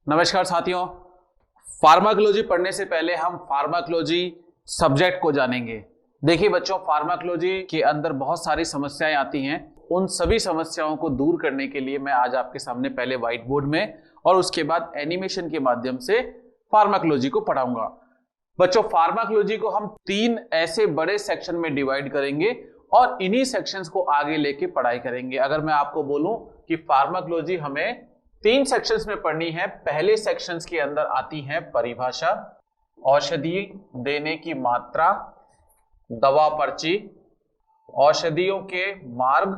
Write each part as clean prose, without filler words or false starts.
नमस्कार साथियों, फार्माकोलॉजी पढ़ने से पहले हम फार्माकोलॉजी सब्जेक्ट को जानेंगे। देखिए बच्चों, फार्माकोलॉजी के अंदर बहुत सारी समस्याएं आती हैं। उन सभी समस्याओं को दूर करने के लिए मैं आज आपके सामने पहले व्हाइट बोर्ड में और उसके बाद एनिमेशन के माध्यम से फार्माकोलॉजी को पढ़ाऊंगा। बच्चों, फार्माकोलॉजी को हम 3 ऐसे बड़े सेक्शन में डिवाइड करेंगे और इन्हीं सेक्शंस को आगे लेके पढ़ाई करेंगे। अगर मैं आपको बोलूं कि फार्माकोलॉजी हमें 3 सेक्शंस में पढ़नी है, पहले सेक्शंस के अंदर आती है परिभाषा, औषधि देने की मात्रा, दवा पर्ची, औषधियों के मार्ग,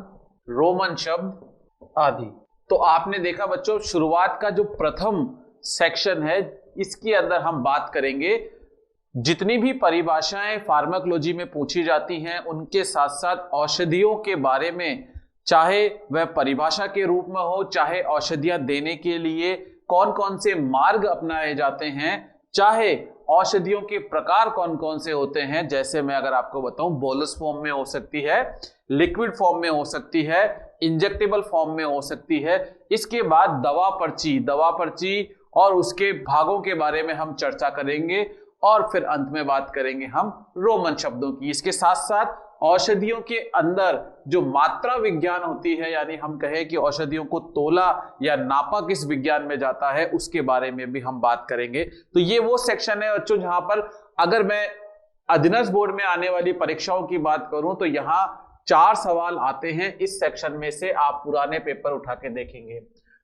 रोमन शब्द आदि। तो आपने देखा बच्चों, शुरुआत का जो प्रथम सेक्शन है इसके अंदर हम बात करेंगे जितनी भी परिभाषाएं फार्माकोलॉजी में पूछी जाती हैं उनके साथ साथ औषधियों के बारे में, चाहे वह परिभाषा के रूप में हो, चाहे औषधियां देने के लिए कौन कौन से मार्ग अपनाए जाते हैं, चाहे औषधियों के प्रकार कौन कौन से होते हैं। जैसे मैं अगर आपको बताऊं, बोलस फॉर्म में हो सकती है, लिक्विड फॉर्म में हो सकती है, इंजेक्टेबल फॉर्म में हो सकती है। इसके बाद दवा पर्ची और उसके भागों के बारे में हम चर्चा करेंगे और फिर अंत में बात करेंगे हम रोमन शब्दों की। इसके साथ साथ औषधियों के अंदर जो मात्रा विज्ञान होती है, यानी हम कहें कि औषधियों को तोला या नापा किस विज्ञान में जाता है, उसके बारे में भी हम बात करेंगे। तो ये वो सेक्शन है बच्चों जहां पर अगर मैं अधीनस्थ बोर्ड में आने वाली परीक्षाओं की बात करूं तो यहां 4 सवाल आते हैं। इस सेक्शन में से आप पुराने पेपर उठा के देखेंगे।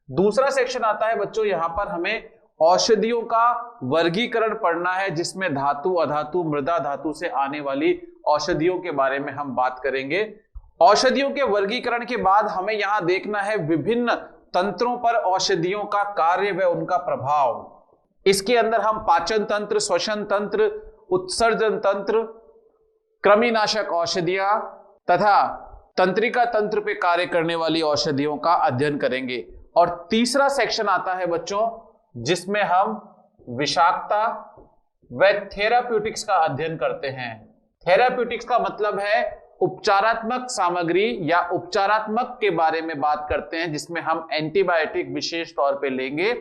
दूसरा सेक्शन आता है बच्चों, यहां पर हमें औषधियों का वर्गीकरण पढ़ना है, जिसमें धातु, अधातु, मृदा धातु से आने वाली औषधियों के बारे में हम बात करेंगे। औषधियों के वर्गीकरण के बाद हमें यहां देखना है विभिन्न तंत्रों पर औषधियों का कार्य व उनका प्रभाव। इसके अंदर हम पाचन तंत्र, श्वसन तंत्र, उत्सर्जन तंत्र, कृमिनाशक औषधियां तथा तंत्रिका तंत्र पे कार्य करने वाली औषधियों का अध्ययन करेंगे। और तीसरा सेक्शन आता है बच्चों जिसमें हम विषाक्तता व थेराप्यूटिक्स का अध्ययन करते हैं। थेराप्यूटिक्स का मतलब है उपचारात्मक सामग्री या उपचारात्मक के बारे में बात करते हैं, जिसमें हम एंटीबायोटिक विशेष तौर पे लेंगे।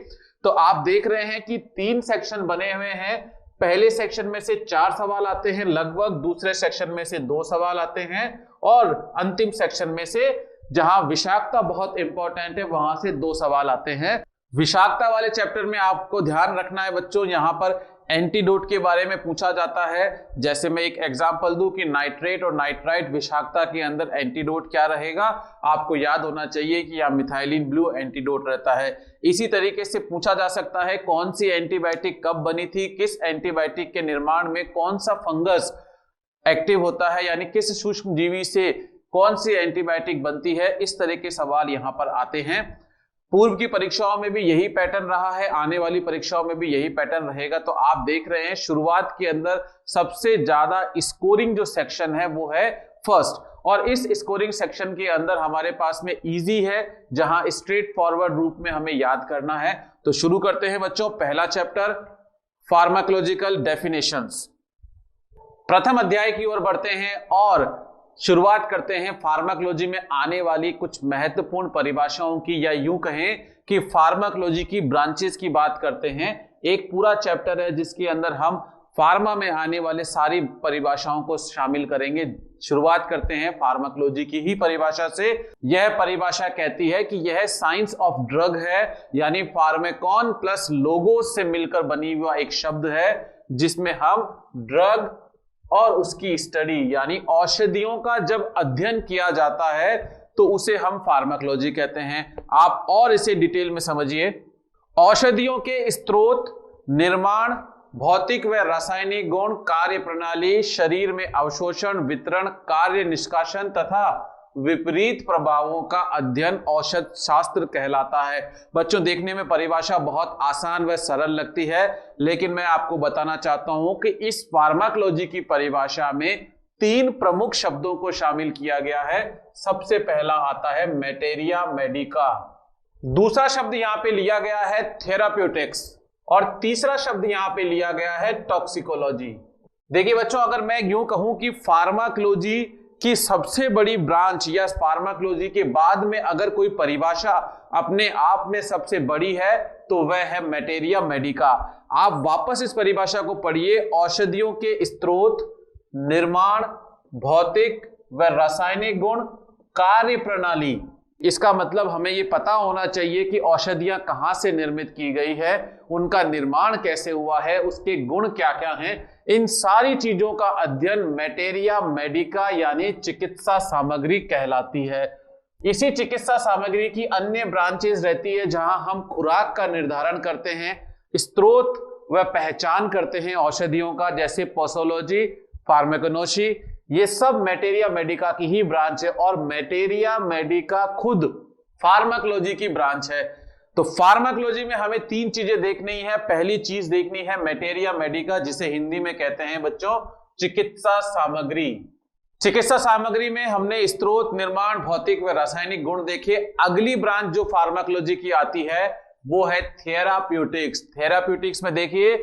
तो आप देख रहे हैं कि 3 सेक्शन बने हुए हैं। पहले सेक्शन में से 4 सवाल आते हैं लगभग, दूसरे सेक्शन में से 2 सवाल आते हैं और अंतिम सेक्शन में से जहां विषाक्तता बहुत इंपॉर्टेंट है वहां से 2 सवाल आते हैं। विषाक्तता वाले चैप्टर में आपको ध्यान रखना है बच्चों, यहां पर एंटीडोट के बारे में पूछा जाता है। जैसे मैं एक एग्जांपल दूं कि नाइट्रेट और नाइट्राइट विषाक्तता के अंदर एंटीडोट क्या रहेगा, आपको याद होना चाहिए कि यहां मिथाइलिन ब्लू एंटीडोट रहता है। इसी तरीके से पूछा जा सकता है कौन सी एंटीबायोटिक कब बनी थी, किस एंटीबायोटिक के निर्माण में कौन सा फंगस एक्टिव होता है, यानी किस सूक्ष्म जीवी से कौन सी एंटीबायोटिक बनती है। इस तरह के सवाल यहां पर आते हैं। पूर्व की परीक्षाओं में भी यही पैटर्न रहा है, आने वाली परीक्षाओं में भी यही पैटर्न रहेगा। तो आप देख रहे हैं शुरुआत के अंदर सबसे ज्यादा स्कोरिंग जो सेक्शन है वो है फर्स्ट, और इस स्कोरिंग सेक्शन के अंदर हमारे पास में इजी है, जहां स्ट्रेट फॉरवर्ड रूप में हमें याद करना है। तो शुरू करते हैं बच्चों, पहला चैप्टर फार्माकोलॉजिकल डेफिनेशंस। प्रथम अध्याय की ओर बढ़ते हैं और शुरुआत करते हैं फार्माकोलॉजी में आने वाली कुछ महत्वपूर्ण परिभाषाओं की, या यूं कहें कि फार्माकोलॉजी की ब्रांचेस की बात करते हैं। एक पूरा चैप्टर है जिसके अंदर हम फार्मा में आने वाले सारी परिभाषाओं को शामिल करेंगे। शुरुआत करते हैं फार्माकोलॉजी की ही परिभाषा से। यह परिभाषा कहती है कि यह साइंस ऑफ ड्रग है, यानी फार्मेकॉन प्लस लोगोस से मिलकर बनी हुआ एक शब्द है, जिसमें हम ड्रग और उसकी स्टडी यानी औषधियों का जब अध्ययन किया जाता है तो उसे हम फार्माकोलॉजी कहते हैं। आप और इसे डिटेल में समझिए। औषधियों के स्रोत, निर्माण, भौतिक व रासायनिक गुण, कार्य प्रणाली, शरीर में अवशोषण, वितरण, कार्य निष्कासन तथा विपरीत प्रभावों का अध्ययन औषध शास्त्र कहलाता है। बच्चों, देखने में परिभाषा बहुत आसान व सरल लगती है, लेकिन मैं आपको बताना चाहता हूं कि इस फार्माकोलॉजी की परिभाषा में 3 प्रमुख शब्दों को शामिल किया गया है। सबसे पहला आता है मैटेरिया मेडिका, दूसरा शब्द यहां पे लिया गया है थेराप्यूटिक्स, और तीसरा शब्द यहां पे लिया गया है टॉक्सिकोलॉजी। देखिए बच्चों, अगर मैं यूं कहूं कि फार्माकोलॉजी कि सबसे बड़ी ब्रांच या फार्माकोलॉजी के बाद में अगर कोई परिभाषा अपने आप में सबसे बड़ी है तो वह है मैटेरिया मेडिका। आप वापस इस परिभाषा को पढ़िए, औषधियों के स्रोत, निर्माण, भौतिक व रासायनिक गुण, कार्य प्रणाली। इसका मतलब हमें ये पता होना चाहिए कि औषधियां कहां से निर्मित की गई है, उनका निर्माण कैसे हुआ है, उसके गुण क्या क्या हैं। इन सारी चीजों का अध्ययन मैटेरिया मेडिका यानी चिकित्सा सामग्री कहलाती है। इसी चिकित्सा सामग्री की अन्य ब्रांचेस रहती है जहां हम खुराक का निर्धारण करते हैं, स्रोत व पहचान करते हैं औषधियों का, जैसे पोसोलॉजी, फार्माकोनोसी। ये सब मैटेरिया मेडिका की ही ब्रांच है और मैटेरिया मेडिका खुद फार्माकोलॉजी की ब्रांच है। तो फार्माकोलॉजी में हमें तीन चीजें देखनी है। पहली चीज देखनी है मैटेरिया मेडिका, जिसे हिंदी में कहते हैं बच्चों चिकित्सा सामग्री। चिकित्सा सामग्री में हमने स्रोत, निर्माण, भौतिक व रासायनिक गुण देखे। अगली ब्रांच जो फार्माकोलॉजी की आती है वो है थेराप्यूटिक्स। थेराप्यूटिक्स में देखिए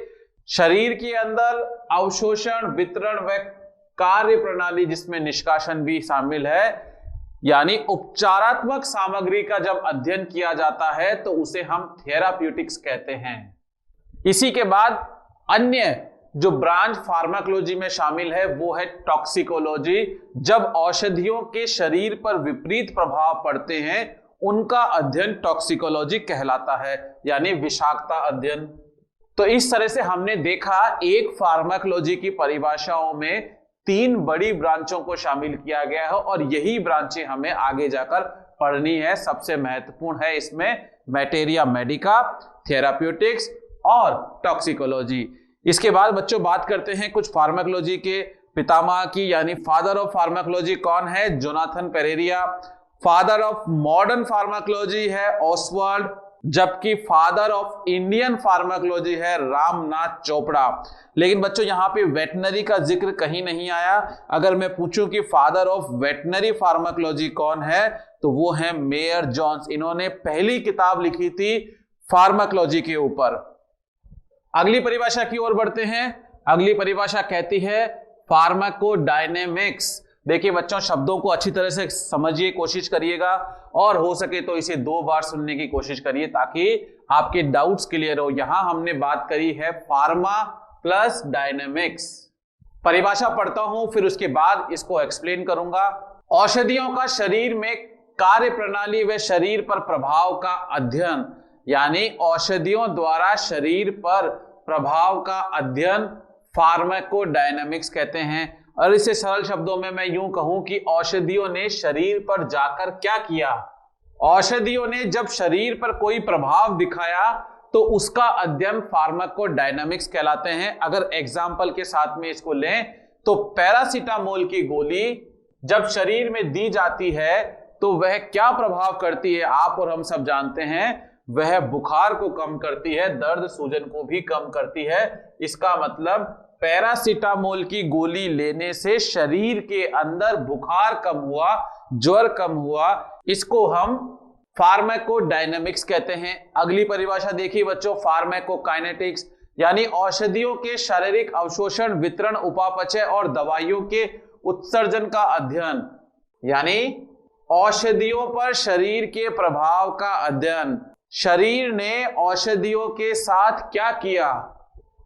शरीर के अंदर अवशोषण, वितरण व कार्य प्रणाली, जिसमें निष्कासन भी शामिल है, यानी उपचारात्मक सामग्री का जब अध्ययन किया जाता है तो उसे हम थेराप्यूटिक्स कहते हैं। इसी के बाद अन्य जो ब्रांच फार्माकोलॉजी में शामिल है वो है टॉक्सिकोलॉजी। जब औषधियों के शरीर पर विपरीत प्रभाव पड़ते हैं उनका अध्ययन टॉक्सिकोलॉजी कहलाता है, यानी विषाक्तता अध्ययन। तो इस तरह से हमने देखा एक फार्माकोलॉजी की परिभाषाओं में तीन बड़ी ब्रांचों को शामिल किया गया है और यही ब्रांचें हमें आगे जाकर पढ़नी है। सबसे महत्वपूर्ण है इसमें मैटेरिया मेडिका, थेराप्यूटिक्स और टॉक्सिकोलॉजी। इसके बाद बच्चों बात करते हैं कुछ फार्माकोलॉजी के पितामह की, यानी फादर ऑफ फार्माकोलॉजी कौन है? Jonathan Pereira. Father of modern pharmacology है ऑसवाल्ड, जबकि फादर ऑफ इंडियन फार्माकोलॉजी है रामनाथ चोपड़ा। लेकिन बच्चों यहां पे वेटनरी का जिक्र कहीं नहीं आया। अगर मैं पूछूं कि फादर ऑफ वेटनरी फार्माकोलॉजी कौन है तो वो है मेयर जॉन्स। इन्होंने पहली किताब लिखी थी फार्माकोलॉजी के ऊपर। अगली परिभाषा की ओर बढ़ते हैं। अगली परिभाषा कहती है फार्माकोडायनेमिक्स। देखिए बच्चों शब्दों को अच्छी तरह से समझिए, कोशिश करिएगा और हो सके तो इसे 2 बार सुनने की कोशिश करिए ताकि आपके डाउट्स क्लियर हो। यहां हमने बात करी है फार्मा प्लस डायनेमिक्स। परिभाषा पढ़ता हूं फिर उसके बाद इसको एक्सप्लेन करूंगा। औषधियों का शरीर में कार्य प्रणाली व शरीर पर प्रभाव का अध्ययन, यानी औषधियों द्वारा शरीर पर प्रभाव का अध्ययन फार्माकोडायनेमिक्स कहते हैं। और इसे सरल शब्दों में मैं यूं कहूं कि औषधियों ने शरीर पर जाकर क्या किया? औषधियों ने जब शरीर पर कोई प्रभाव दिखाया तो उसका अध्ययन फार्माकोडायनेमिक्स कहलाते हैं। अगर एग्जाम्पल के साथ में इसको लें तो पैरासीटामोल की गोली जब शरीर में दी जाती है तो वह क्या प्रभाव करती है? आप और हम सब जानते हैं वह बुखार को कम करती है, दर्द सूजन को भी कम करती है। इसका मतलब पैरासीटामोल की गोली लेने से शरीर के अंदर बुखार कम हुआ, ज्वर कम हुआ। इसको हम फार्माकोडायनेमिक्स कहते हैं। अगली परिभाषा देखिए बच्चों फार्माकोकाइनेटिक्स, यानी औषधियों के शारीरिक अवशोषण, वितरण, उपापचय और दवाइयों के उत्सर्जन का अध्ययन, यानी औषधियों पर शरीर के प्रभाव का अध्ययन। शरीर ने औषधियों के साथ क्या किया?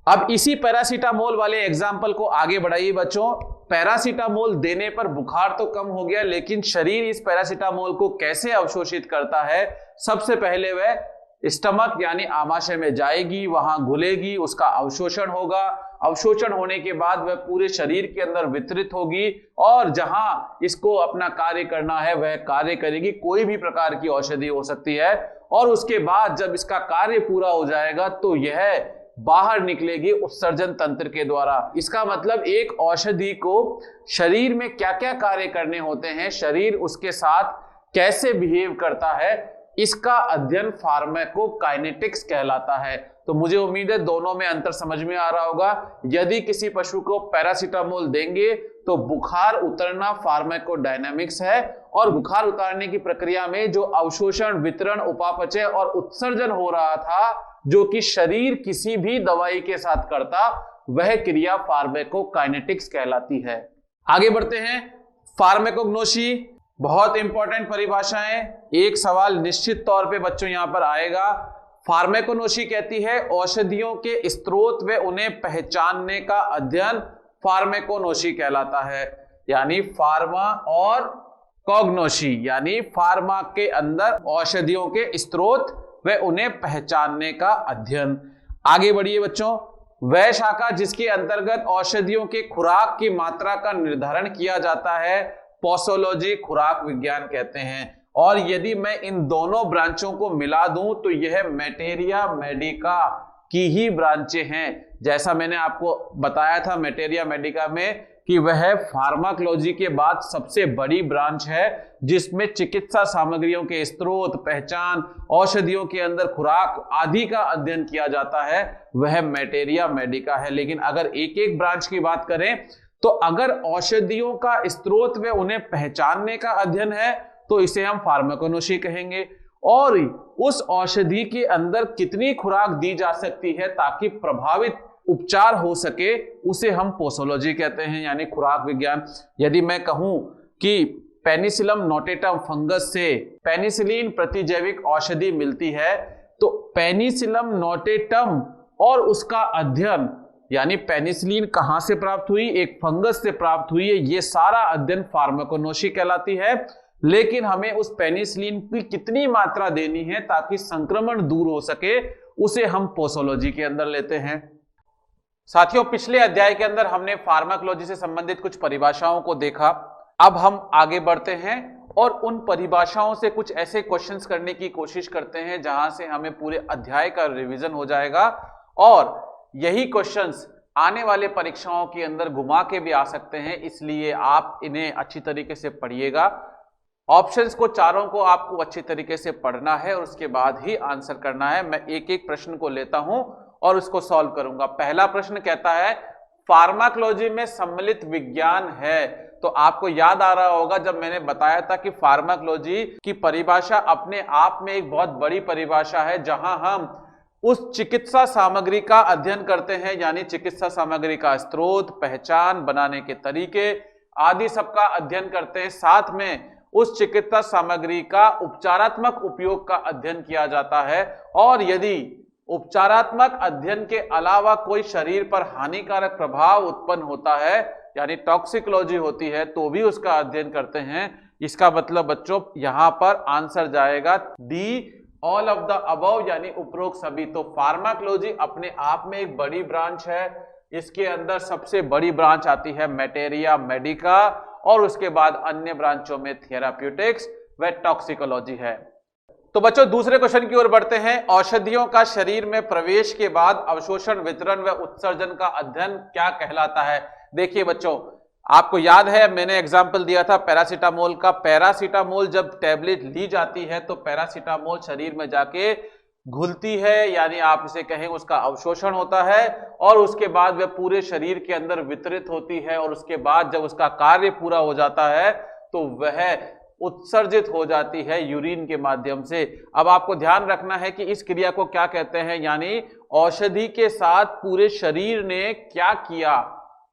अब इसी पैरासीटामोल वाले एग्जाम्पल को आगे बढ़ाइए बच्चों। पैरासीटामोल देने पर बुखार तो कम हो गया, लेकिन शरीर इस पैरासीटामोल को कैसे अवशोषित करता है? सबसे पहले वह स्टमक यानी आमाशय में जाएगी, वहां घुलेगी, उसका अवशोषण होगा। अवशोषण होने के बाद वह पूरे शरीर के अंदर वितरित होगी और जहां इसको अपना कार्य करना है वह कार्य करेगी। कोई भी प्रकार की औषधि हो सकती है और उसके बाद जब इसका कार्य पूरा हो जाएगा तो यह बाहर निकलेगी उत्सर्जन तंत्र के द्वारा। इसका मतलब एक औषधि को शरीर में क्या क्या कार्य करने होते हैं, शरीर उसके साथ कैसे बिहेव करता है, इसका अध्ययन फार्माकोकाइनेटिक्स कहलाता है। तो मुझे उम्मीद है दोनों में अंतर समझ में आ रहा होगा। यदि किसी पशु को पैरासीटामोल देंगे तो बुखार उतरना फार्माकोडायनेमिक्स है और बुखार उतारने की प्रक्रिया में जो अवशोषण, वितरण, उपापचय और उत्सर्जन हो रहा था जो कि शरीर किसी भी दवाई के साथ करता, वह क्रिया फार्माकोकाइनेटिक्स कहलाती है। आगे बढ़ते हैं। फार्माकोग्नोसी बहुत इंपॉर्टेंट परिभाषाएं, एक सवाल निश्चित तौर पे बच्चों यहां पर आएगा। फार्माकोग्नोसी कहती है औषधियों के स्रोत व उन्हें पहचानने का अध्ययन फार्माकोग्नोसी कहलाता है। यानी फार्मा और कॉग्नोसी, यानी फार्मा के अंदर औषधियों के स्रोत व उन्हें पहचानने का अध्ययन। आगे बढ़िए बच्चों, वह शाखा जिसके अंतर्गत औषधियों के खुराक की मात्रा का निर्धारण किया जाता है पोसोलॉजी खुराक विज्ञान कहते हैं। और यदि मैं इन दोनों ब्रांचों को मिला दूं तो यह मैटेरिया मेडिका की ही ब्रांचें हैं। जैसा मैंने आपको बताया था मैटेरिया मेडिका में कि वह फार्माकोलॉजी के बाद सबसे बड़ी ब्रांच है जिसमें चिकित्सा सामग्रियों के स्रोत, पहचान, औषधियों के अंदर खुराक आदि का अध्ययन किया जाता है, वह मैटेरिया मेडिका है। लेकिन अगर एक एक ब्रांच की बात करें तो अगर औषधियों का स्रोत व उन्हें पहचानने का अध्ययन है तो इसे हम फार्माकोग्नोसी कहेंगे। और उस औषधि के अंदर कितनी खुराक दी जा सकती है ताकि प्रभावित उपचार हो सके, उसे हम पोसोलॉजी कहते हैं, यानी खुराक विज्ञान। यदि मैं कहूं कि पेनिसिलम नोटेटम फंगस से पेनिसिलिन प्रतिजैविक औषधि मिलती है, तो पेनिसिलम नोटेटम और उसका अध्ययन, यानी पेनिसिलिन कहां से प्राप्त हुई, एक फंगस से प्राप्त हुई है, ये सारा अध्ययन फार्माकोग्नोसी कहलाती है। लेकिन हमें उस पेनिसिलिन की कितनी मात्रा देनी है ताकि संक्रमण दूर हो सके, उसे हम पोसोलॉजी के अंदर लेते हैं। साथियों, पिछले अध्याय के अंदर हमने फार्माकोलॉजी से संबंधित कुछ परिभाषाओं को देखा। अब हम आगे बढ़ते हैं और उन परिभाषाओं से कुछ ऐसे क्वेश्चंस करने की कोशिश करते हैं जहां से हमें पूरे अध्याय का रिवीजन हो जाएगा और यही क्वेश्चंस आने वाले परीक्षाओं के अंदर घुमा के भी आ सकते हैं, इसलिए आप इन्हें अच्छी तरीके से पढ़िएगा। ऑप्शंस को चारों को आपको अच्छी तरीके से पढ़ना है और उसके बाद ही आंसर करना है। मैं एक एक प्रश्न को लेता हूं और उसको सॉल्व करूंगा। पहला प्रश्न कहता है फार्माकोलॉजी में सम्मिलित विज्ञान है। तो आपको याद आ रहा होगा जब मैंने बताया था कि फार्माकोलॉजी की परिभाषा अपने आप में एक बहुत बड़ी परिभाषा है, जहां हम उस चिकित्सा सामग्री का अध्ययन करते हैं, यानी चिकित्सा सामग्री का स्रोत, पहचान, बनाने के तरीके आदि सबका अध्ययन करते हैं। साथ में उस चिकित्सा सामग्री का उपचारात्मक उपयोग का अध्ययन किया जाता है और यदि उपचारात्मक अध्ययन के अलावा कोई शरीर पर हानिकारक प्रभाव उत्पन्न होता है, यानी टॉक्सिकोलॉजी होती है, तो भी उसका अध्ययन करते हैं। इसका मतलब बच्चों यहां पर आंसर जाएगा D, all of the above, यानी उपरोक्त सभी। तो फार्माकोलॉजी अपने आप में एक बड़ी ब्रांच है। इसके अंदर सबसे बड़ी ब्रांच आती है मैटेरिया मेडिका और उसके बाद अन्य ब्रांचों में थेराप्यूटिक्स व टॉक्सिकोलॉजी है। तो बच्चों दूसरे क्वेश्चन की ओर बढ़ते हैं। औषधियों का शरीर में प्रवेश के बाद अवशोषण, वितरण व उत्सर्जन का अध्ययन क्या कहलाता है? देखिए बच्चों, आपको याद है मैंने एग्जाम्पल दिया था पैरासीटामोल का। पैरासीटामोल जब टैबलेट ली जाती है तो पैरासीटामोल शरीर में जाके घुलती है, यानी आप इसे कहें उसका अवशोषण होता है और उसके बाद वह पूरे शरीर के अंदर वितरित होती है और उसके बाद जब उसका कार्य पूरा हो जाता है तो वह उत्सर्जित हो जाती है यूरिन के माध्यम से। अब आपको ध्यान रखना है कि इस क्रिया को क्या कहते हैं, यानी औषधि के साथ पूरे शरीर ने क्या किया,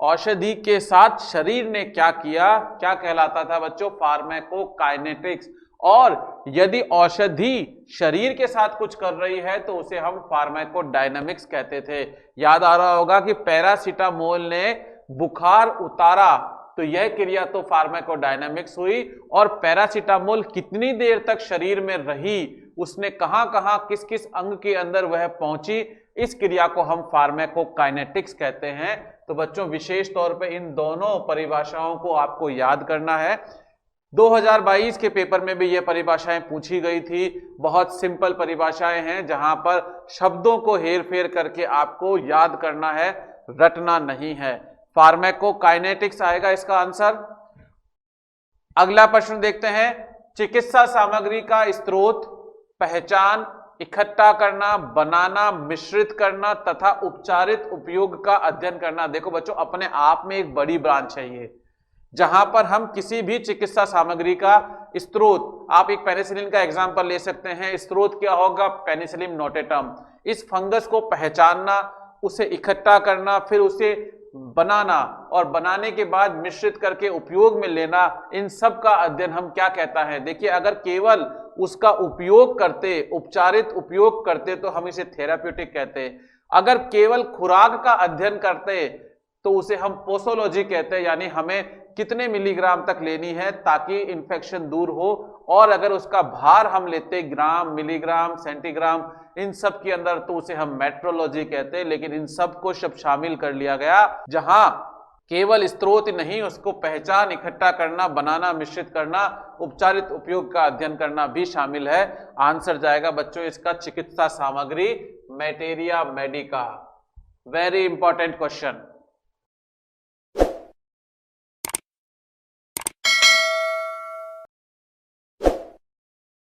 औषधि के साथ शरीर ने क्या किया, क्या कहलाता था बच्चों? फार्माकोकाइनेटिक्स। और यदि औषधि शरीर के साथ कुछ कर रही है तो उसे हम फार्माकोडायनामिक्स कहते थे। याद आ रहा होगा कि पैरासीटामोल ने बुखार उतारा, तो यह क्रिया तो फार्माकोडायनामिक्स हुई। और पैरासीटामोल कितनी देर तक शरीर में रही, उसने कहां कहां किस किस अंग के अंदर वह पहुंची, इस क्रिया को हम फार्माकोकाइनेटिक्स कहते हैं। तो बच्चों विशेष तौर पे इन दोनों परिभाषाओं को आपको याद करना है। 2022 के पेपर में भी ये परिभाषाएं पूछी गई थी। बहुत सिंपल परिभाषाएं हैं जहां पर शब्दों को हेरफेर करके आपको याद करना है, रटना नहीं है। फार्माकोकाइनेटिक्स आएगा इसका आंसर। अगला प्रश्न देखते हैं। चिकित्सा सामग्री का स्रोत, पहचान, इकट्ठा करना, बनाना, मिश्रित करना तथा उपचारित उपयोग का अध्ययन करना। देखो बच्चों अपने आप में एक बड़ी ब्रांच है ये, जहां पर हम किसी भी चिकित्सा सामग्री का स्रोत, आप एक पेनिसिलिन का एग्जांपल ले सकते हैं, स्रोत क्या होगा? Penicillin notatum. इस फंगस को पहचानना, उसे इकट्ठा करना, फिर उसे बनाना और बनाने के बाद मिश्रित करके उपयोग में लेना, इन सब का अध्ययन हम क्या कहता है? देखिए, अगर केवल उसका उपयोग करते, उपचारित उपयोग करते तो हम इसे थेराप्यूटिक कहते। अगर केवल खुराक का अध्ययन करते तो उसे हम पोसोलॉजी कहते हैं, यानी हमें कितने मिलीग्राम तक लेनी है ताकि इंफेक्शन दूर हो। और अगर उसका भार हम लेते, ग्राम, मिलीग्राम, सेंटीग्राम, इन सब के अंदर, तो उसे हम मेट्रोलॉजी कहते हैं। लेकिन इन सब को सब शामिल कर लिया गया, जहां केवल स्रोत नहीं, उसको पहचान, इकट्ठा करना, बनाना, मिश्रित करना, उपचारित उपयोग का अध्ययन करना भी शामिल है। आंसर जाएगा बच्चों इसका चिकित्सा सामग्री, मैटेरिया मेडिका। Very important question.